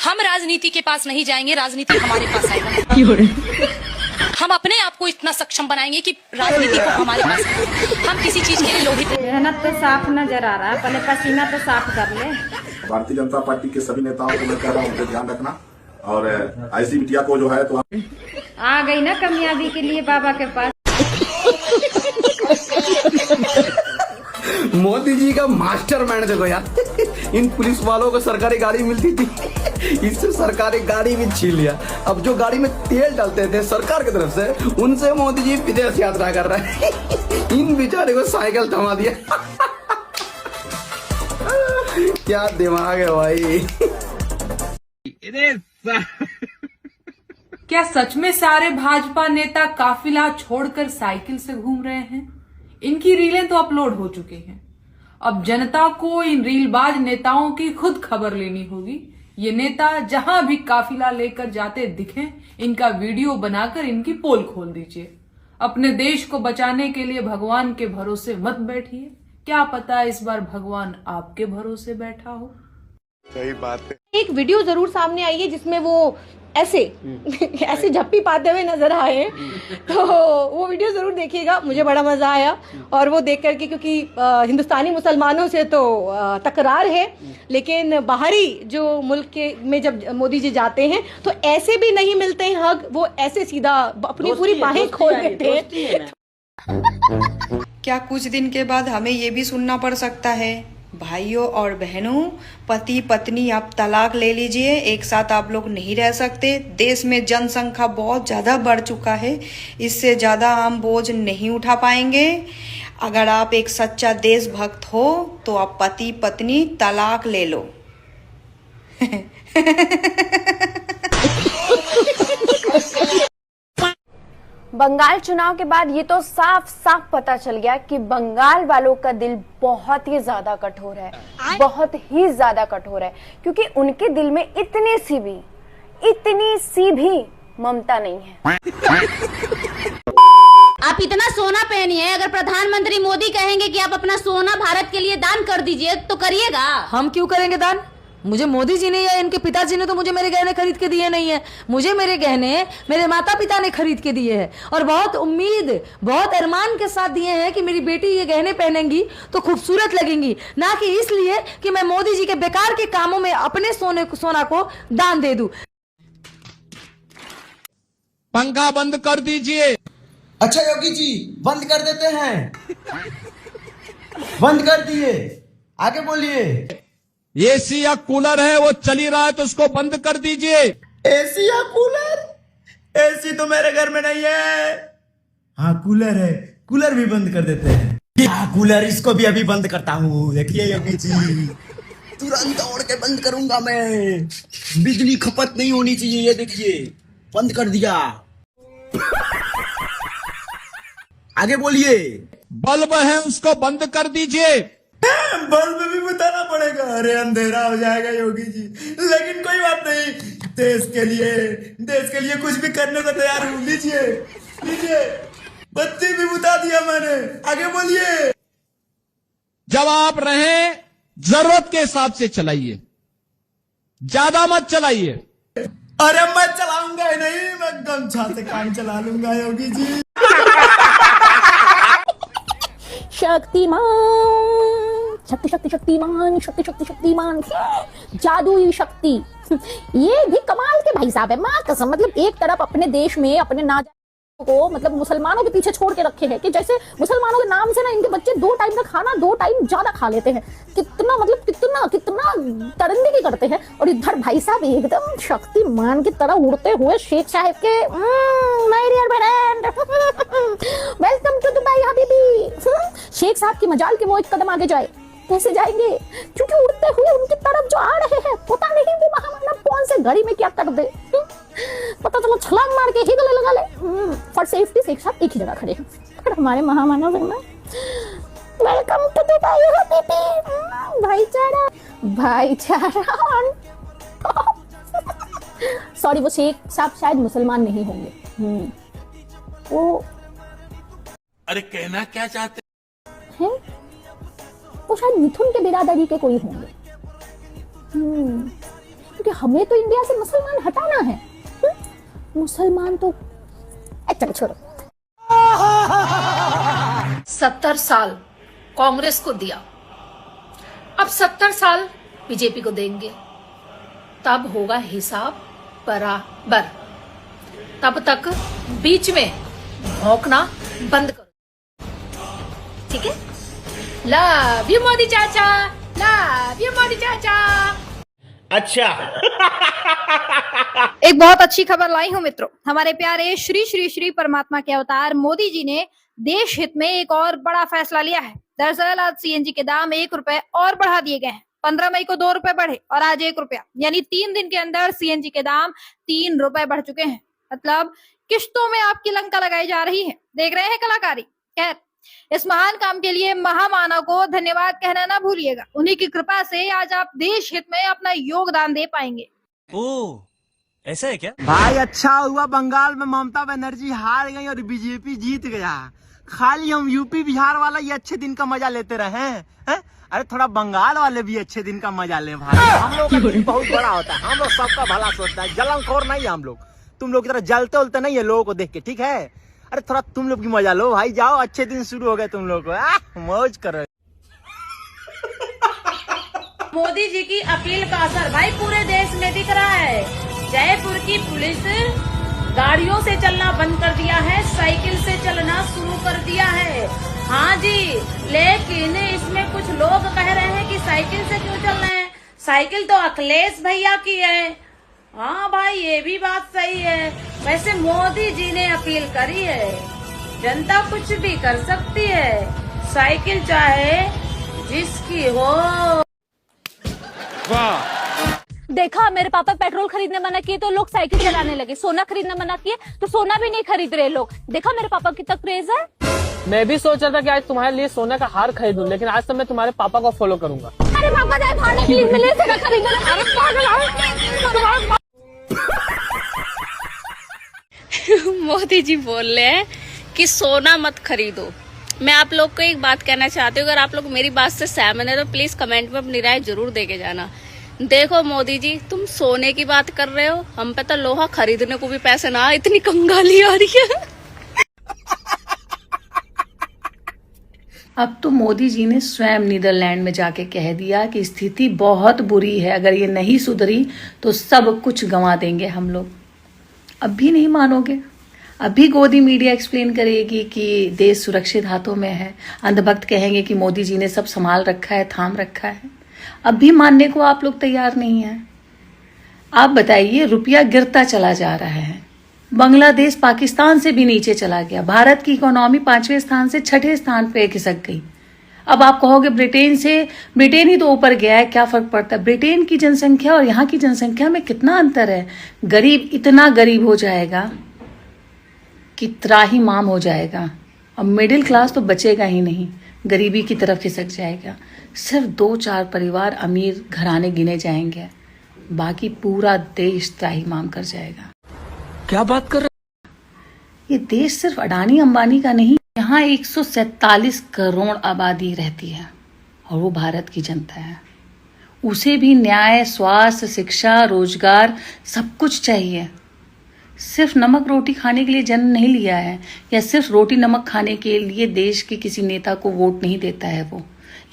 हम राजनीति के पास नहीं जाएंगे, राजनीति हमारे पास आएगा। हम अपने आप को इतना सक्षम बनाएंगे कि राजनीति को हमारे पास आएगा। हम किसी चीज के लिए लोभित नहीं। मेहनत तो साफ नजर आ रहा है, पहले पसीना तो साफ कर ले। भारतीय जनता पार्टी के सभी नेताओं को मैं कह रहा हूँ उनका ध्यान रखना, और ऐसी बिटिया को जो है तो आ गई ना कामयाबी के लिए बाबा के पास। मोदी जी का मास्टर माइंड देखो यार। इन पुलिस वालों को सरकारी गाड़ी मिलती थी, इससे सरकारी गाड़ी भी छीन लिया। अब जो गाड़ी में तेल डालते थे सरकार की तरफ से, उनसे मोदी जी विदेश यात्रा कर रहे हैं। इन बेचारे को साइकिल थमा दिया। क्या दिमाग है भाई। क्या सच में सारे भाजपा नेता काफिला छोड़कर साइकिल से घूम रहे हैं? इनकी रीलें तो अपलोड हो चुकी हैं। अब जनता को इन रीलबाज नेताओं की खुद खबर लेनी होगी। ये नेता जहां भी काफिला लेकर जाते दिखें, इनका वीडियो बनाकर इनकी पोल खोल दीजिए। अपने देश को बचाने के लिए भगवान के भरोसे मत बैठिए, क्या पता इस बार भगवान आपके भरोसे बैठा हो। सही बात है। एक वीडियो जरूर सामने आई है जिसमें वो ऐसे ऐसे झप्पी पाते हुए नजर आए, तो वो वीडियो जरूर देखिएगा। मुझे बड़ा मजा आया और वो देख करके, क्योंकि हिंदुस्तानी मुसलमानों से तो तकरार है, लेकिन बाहरी जो मुल्क के में जब मोदी जी जाते हैं तो ऐसे भी नहीं मिलते हैं हक, वो ऐसे सीधा अपनी पूरी बाहें खोल देते हैं। क्या कुछ दिन के बाद हमें ये भी सुनना पड़ सकता है, भाइयों और बहनों, पति पत्नी आप तलाक ले लीजिए, एक साथ आप लोग नहीं रह सकते। देश में जनसंख्या बहुत ज्यादा बढ़ चुका है, इससे ज्यादा हम बोझ नहीं उठा पाएंगे। अगर आप एक सच्चा देशभक्त हो तो आप पति पत्नी तलाक ले लो। बंगाल चुनाव के बाद ये तो साफ साफ पता चल गया कि बंगाल वालों का दिल बहुत ही ज्यादा कठोर है, बहुत ही ज्यादा कठोर है, क्योंकि उनके दिल में इतनी सी भी ममता नहीं है। आप इतना सोना पहनिए, अगर प्रधानमंत्री मोदी कहेंगे कि आप अपना सोना भारत के लिए दान कर दीजिए तो करिएगा? हम क्यों करेंगे दान? मुझे मोदी जी ने या इनके पिताजी ने तो मुझे मेरे गहने खरीद के दिए नहीं है। मुझे मेरे गहने मेरे माता पिता ने खरीद के दिए हैं, और बहुत उम्मीद, बहुत अरमान के साथ दिए हैं कि मेरी बेटी ये गहने पहनेंगी तो खूबसूरत लगेंगी, ना कि इसलिए कि मैं मोदी जी के बेकार के कामों में अपने सोना को दान दे दूं। पंखा बंद कर दीजिए। अच्छा योगी जी, बंद कर देते हैं। बंद कर दिए, आगे बोलिए। एसी या कूलर है वो चल ही रहा है तो उसको बंद कर दीजिए। एसी या कूलर? एसी तो मेरे घर में नहीं है। हाँ कूलर है, कूलर भी बंद कर देते हैं। हाँ कूलर, इसको भी अभी बंद करता हूँ। देखिए योगी जी, तुरंत दौड़ के बंद करूंगा मैं। बिजली खपत नहीं होनी चाहिए, ये देखिए बंद कर दिया। आगे बोलिए। बल्ब है उसको बंद कर दीजिए। बल्ब भी बताना पड़ेगा? अरे अंधेरा हो जाएगा योगी जी, लेकिन कोई बात नहीं, देश के लिए कुछ भी करने को तैयार हूँ। लीजिए लीजिए, बत्ती भी बुता दिया मैंने। आगे बोलिए। जब आप रहें जरूरत के हिसाब से चलाइए, ज्यादा मत चलाइए। अरे मैं चलाऊंगा ही नहीं, मैं गमछा से काम चला लूंगा योगी जी। शक्तिमान, जादुई शक्ति, ये भी कमाल के भाई साहब है। माँ कसम, मतलब एक तरफ अपने देश में अपने को मतलब मुसलमानों के पीछे छोड़ के रखे हैं कि जैसे मुसलमानों के नाम से ना इनके बच्चे 2 टाइम का खाना 2 टाइम ज्यादा खा लेते हैं। कितना तरंदगी करते हैं, और इधर भाई साहब एकदम शक्तिमान की तरह उड़ते हुए शेख साहब के my dear friend, welcome to Dubai हबीबी। शेख साहब की मजाल के वो एक कदम आगे जाए, कैसे जाएंगे? क्योंकि उड़ते हुए उनकी तरफ जो आ रहे हैं, पता नहीं वो महामानव कौन से घड़ी में क्या कर दे, पता चलो छलांग मार के ही गले लगा ले। फॉर सेफ्टी शेख साहब एक ही जगह खड़े हैं, पर हमारे महामानव है ना, वेलकम टू दुबई हबीबी। भाईचारा सॉरी, वो शेख साहब शायद मुसलमान नहीं होंगे। वो अरे कहना क्या चाहते हैं? वो शायद मिथुन के बिरादरी के कोई होंगे। क्योंकि हमें तो इंडिया से मुसलमान हटाना है। मुसलमान तो चलो छोड़ो। 70 साल कांग्रेस को दिया, अब 70 साल बीजेपी को देंगे, तब होगा हिसाब बराबर। तब तक बीच में भौंकना बंद करो, ठीक है? लव यू मोदी चाचा, लव यू मोदी चाचा। अच्छा एक बहुत अच्छी खबर लाई हूँ मित्रों। हमारे प्यारे श्री श्री श्री परमात्मा के अवतार मोदी जी ने देश हित में एक और बड़ा फैसला लिया है। दरअसल आज सीएनजी के दाम 1 रुपए और बढ़ा दिए गए हैं। 15 मई को 2 रुपए बढ़े और आज 1 रुपया, यानी 3 दिन के अंदर सीएनजी के दाम 3 रुपए बढ़ चुके हैं। मतलब किश्तों में आपकी लंका लगाई जा रही है। देख रहे हैं कलाकारी। खैर, इस महान काम के लिए महामानव को धन्यवाद कहना ना भूलिएगा। उन्हीं की कृपा से आज आप देश हित में अपना योगदान दे पाएंगे। ओह, ऐसा है क्या? भाई अच्छा हुआ बंगाल में ममता बनर्जी हार गई और बीजेपी जीत गया। खाली हम यूपी बिहार वाला ये अच्छे दिन का मजा लेते रहे हैं। अरे थोड़ा बंगाल वाले भी अच्छे दिन का मजा लें भाई। हम लोग का दिल बहुत बड़ा होता है, हम लोग सबका भला सोचता है। जलनखोर नहीं है हम लोग, तुम लोग की तरह जलते उलते नहीं है लोगों को देख के, ठीक है? अरे थोड़ा तुम लोग की मजा लो भाई, जाओ अच्छे दिन शुरू हो गए तुम लोग को, मौज करो। मोदी जी की अपील का असर भाई पूरे देश में दिख रहा है। जयपुर की पुलिस गाड़ियों से चलना बंद कर दिया है, साइकिल से चलना शुरू कर दिया है। हाँ जी, लेकिन इसमें कुछ लोग कह रहे हैं कि साइकिल से क्यों चल रहे हैं? साइकिल तो अखिलेश भैया की है। हाँ भाई, ये भी बात सही है। वैसे मोदी जी ने अपील करी है, जनता कुछ भी कर सकती है, साइकिल चाहे जिसकी हो। वाह, देखा, मेरे पापा पेट्रोल खरीदने मना किए तो लोग साइकिल चलाने लगे, सोना खरीदने मना किए तो सोना भी नहीं खरीद रहे लोग। देखा मेरे पापा कितना क्रेज है। मैं भी सोच रहा था कि आज तुम्हारे लिए सोने का हार खरीदूं, लेकिन आज तो मैं तुम्हारे पापा को फॉलो करूंगा। अरे पापा जाए भाड़े के लिए मिले सोना मोदी जी बोल रहे हैं कि सोना मत खरीदो। मैं आप लोग को एक बात कहना चाहती हूँ, अगर आप लोग मेरी बात से सहमत है तो प्लीज कमेंट में अपनी राय जरूर देके जाना। देखो मोदी जी, तुम सोने की बात कर रहे हो, हम पे तो लोहा खरीदने को भी पैसे ना, इतनी कंगाली आ रही है। अब तो मोदी जी ने स्वयं नीदरलैंड में जाके कह दिया कि स्थिति बहुत बुरी है, अगर ये नहीं सुधरी तो सब कुछ गंवा देंगे हम लोग। अब भी नहीं मानोगे? अभी गोदी मीडिया एक्सप्लेन करेगी कि देश सुरक्षित हाथों में है, अंधभक्त कहेंगे कि मोदी जी ने सब संभाल रखा है, थाम रखा है। अब भी मानने को आप लोग तैयार नहीं हैं। आप बताइए, रुपया गिरता चला जा रहा है, बांग्लादेश पाकिस्तान से भी नीचे चला गया, भारत की इकोनॉमी 5वें स्थान से 6ठे स्थान पे खिसक गई। अब आप कहोगे ब्रिटेन ही तो ऊपर गया है, क्या फर्क पड़ता है? ब्रिटेन की जनसंख्या और यहाँ की जनसंख्या में कितना अंतर है। गरीब इतना गरीब हो जाएगा कि त्राहिमाम हो जाएगा, और मिडिल क्लास तो बचेगा ही नहीं, गरीबी की तरफ खिसक जाएगा। सिर्फ 2-4 परिवार अमीर घराने गिने जाएंगे, बाकी पूरा देश त्राहिमाम कर जाएगा। क्या बात कर रहे? ये देश सिर्फ अडानी अंबानी का नहीं, यहाँ 147 करोड़ आबादी रहती है और वो भारत की जनता है। उसे भी न्याय, स्वास्थ्य, शिक्षा, रोजगार सब कुछ चाहिए। सिर्फ नमक रोटी खाने के लिए जन्म नहीं लिया है, या सिर्फ रोटी नमक खाने के लिए देश के किसी नेता को वोट नहीं देता है वो,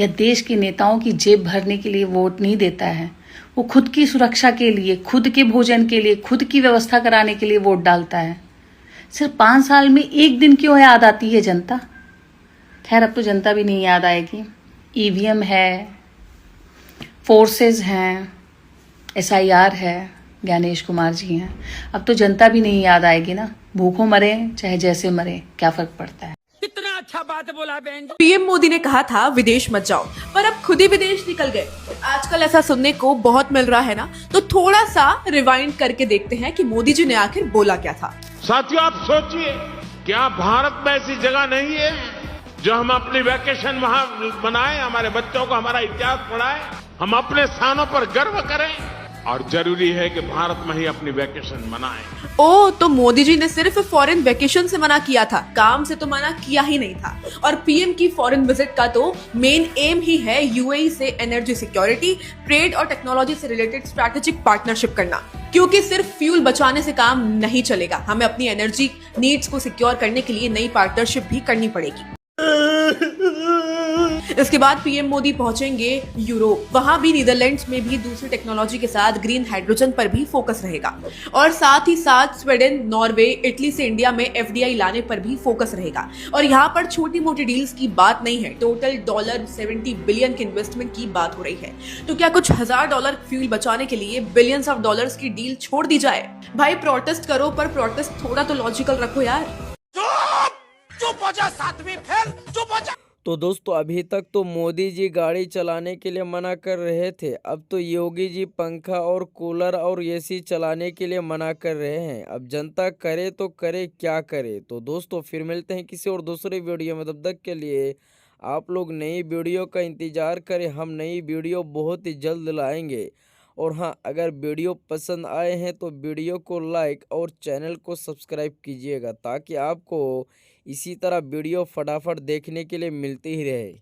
या देश के नेताओं की जेब भरने के लिए वोट नहीं देता है। वो खुद की सुरक्षा के लिए, खुद के भोजन के लिए, खुद की व्यवस्था कराने के लिए वोट डालता है। सिर्फ 5 साल में एक दिन क्यों याद आती है जनता? खैर, अब तो जनता भी नहीं याद आएगी। ईवीएम है, फोर्सेस हैं, SIR है, ज्ञानेश कुमार जी हैं। अब तो जनता भी नहीं याद आएगी ना। भूखों मरे चाहे जैसे मरे, क्या फर्क पड़ता है? इतना अच्छा बात बोला बहन। पीएम मोदी ने कहा था विदेश मत जाओ, पर अब खुद ही विदेश निकल गए। आजकल ऐसा सुनने को बहुत मिल रहा है ना, तो थोड़ा सा रिवाइंड करके देखते हैं कि मोदी जी ने आखिर बोला क्या था। साथियों, आप सोचिए, क्या भारत में ऐसी जगह नहीं है जो हम अपनी वैकेशन वहां मनाएं, हमारे बच्चों को हमारा इतिहास पढ़ाएं, हम अपने स्थानों पर गर्व करें। और जरूरी है कि भारत में ही अपनी वैकेशन मनाएं। ओ, तो मोदी जी ने सिर्फ फॉरेन वेकेशन से मना किया था, काम से तो मना किया ही नहीं था। और पीएम की फॉरेन विजिट का तो मेन एम ही है यूएई से एनर्जी सिक्योरिटी, ट्रेड और टेक्नोलॉजी से रिलेटेड स्ट्रैटेजिक पार्टनरशिप करना, क्योंकि सिर्फ फ्यूल बचाने से काम नहीं चलेगा, हमें अपनी एनर्जी नीड्स को सिक्योर करने के लिए नई पार्टनरशिप भी करनी पड़ेगी। इसके बाद पीएम मोदी पहुंचेंगे यूरोप, वहां भी नीदरलैंड्स में भी दूसरी टेक्नोलॉजी के साथ ग्रीन हाइड्रोजन पर भी फोकस रहेगा और साथ ही साथ स्वीडन, नॉर्वे, इटली से इंडिया में एफडीआई लाने पर भी फोकस रहेगा। और यहाँ पर छोटी मोटी डील्स की बात नहीं है, टोटल $70 बिलियन के इन्वेस्टमेंट की बात हो रही है। तो क्या कुछ $1000 फ्यूल बचाने के लिए बिलियंस ऑफ डॉलर्स की डील छोड़ दी जाए? भाई प्रोटेस्ट करो, पर प्रोटेस्ट थोड़ा तो लॉजिकल रखो यार। चुप हो जा, सातवीं फेल, चुप हो जा। तो दोस्तों अभी तक तो मोदी जी गाड़ी चलाने के लिए मना कर रहे थे, अब तो योगी जी पंखा और कूलर और एसी चलाने के लिए मना कर रहे हैं। अब जनता करे तो करे, क्या करे। तो दोस्तों फिर मिलते हैं किसी और दूसरे वीडियो में, तब तक के लिए आप लोग नई वीडियो का इंतज़ार करें, हम नई वीडियो बहुत ही जल्द लाएंगे। और हाँ, अगर वीडियो पसंद आए हैं तो वीडियो को लाइक और चैनल को सब्सक्राइब कीजिएगा, ताकि आपको इसी तरह वीडियो फटाफट देखने के लिए मिलती ही रहे।